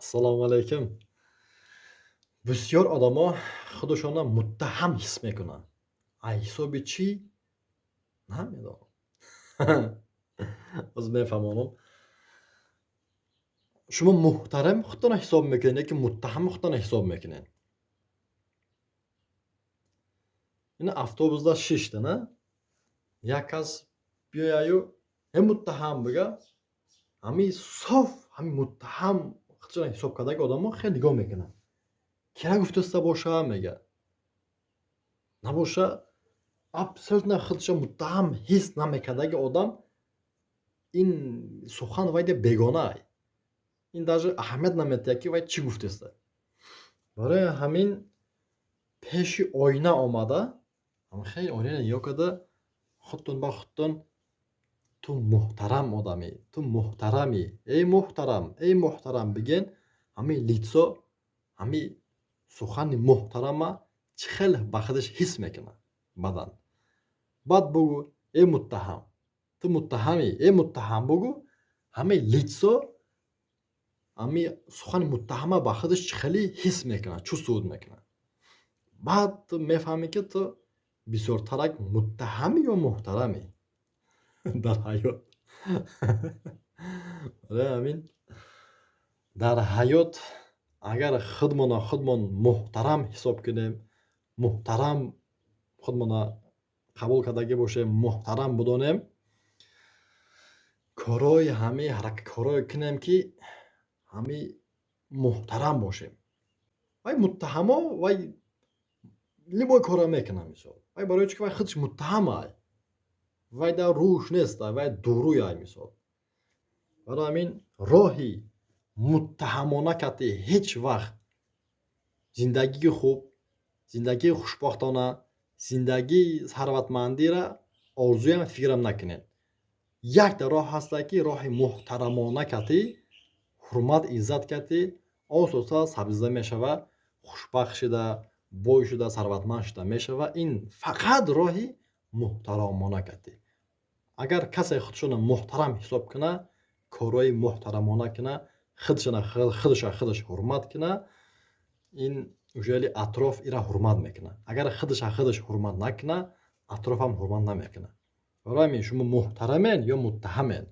Ассалому алайкум. Бисёр одамо худашонро муттаҳам ҳис мекунанд. Аз ҳисоби чӣ? Намедонам. Оз мефаҳмонам. Шумо муҳтарам худтонро ҳисоб мекунед яки муттаҳам худтонро ҳисоб мекунед? Ина автобусда шишта, на? Як кас биёяю муттаҳам бига, ҳамин соф, ҳамин муттаҳам худшонро ҳисоб кардаги одамо хеле нигоҳ мекунанд. Кира гуфтааста боша мега. Набоша абсолютно худшро муттаҳам ҳис намекардаги одам ин сухан вайде бегонаа. Ин даже аҳамият наметиҳад ки вай чӣ гуфтааста. Барои ҳамин пеши оина омада, хеле оина нигоҳ карда худтон ба худтон ту муҳтарам одамӣ, ту муҳтарамӣ, эй муҳтарам биген, ҳамин литсо, ҳамин сухани муҳтарама чӣ хеле ба худаш ҳис мекунад баъдан. Баъд бугӯ эй муттаҳам, ту муттаҳамӣ, эй муттаҳам бугӯ, ҳамин литсо, ҳамин сухани муттаҳама ба худаш чӣ хеле ҳис мекунад, чӣ суд мекунад. Баъд ту мефаҳмӣ ки ту бисёртарак муттаҳамӣ ё муҳтарамӣ дар ҳаёт. Барои ҳамин дар ҳаёт агар худмон муҳтарам ҳисоб кунем, муҳтарам худмонро қабул кардагӣ бошем, муҳтарам бидонем, карое кунем ки ҳамин муҳтарам бошем. Вай муттаҳамо вай любой корро мекунад мисол. Вай барои чӣ ки вай худаш муттаҳамай. Вай дар рӯш нестай, вай дуруяй мисол. Барои ҳамин роҳи муттаҳамона карди ҳеҷ вақт зиндагии хуб, зиндагии хушбахтона, зиндагии сарватмандиро орзуям фикрам накунед. Якта роҳ ҳастад ки роҳи муҳтарамона карди, ҳурмат иззат карди, ососа сабзизда мешава, хушбахт шуда, бой шуда, сарватманд шуда мешава. Ин фақат роҳи муҳтарамона карди. Агар касе худшоро муҳтарам ҳисоб кунад, корои муҳтарамона кунад, худаш ҳурмат кунад, ин ӯшали атроф ира ҳурмат мекунад. Агар худаш ҳурмат накунад, атрофам ҳурмат намекунад. Барои ҳамин шумо муҳтарамед ё муттаҳамед?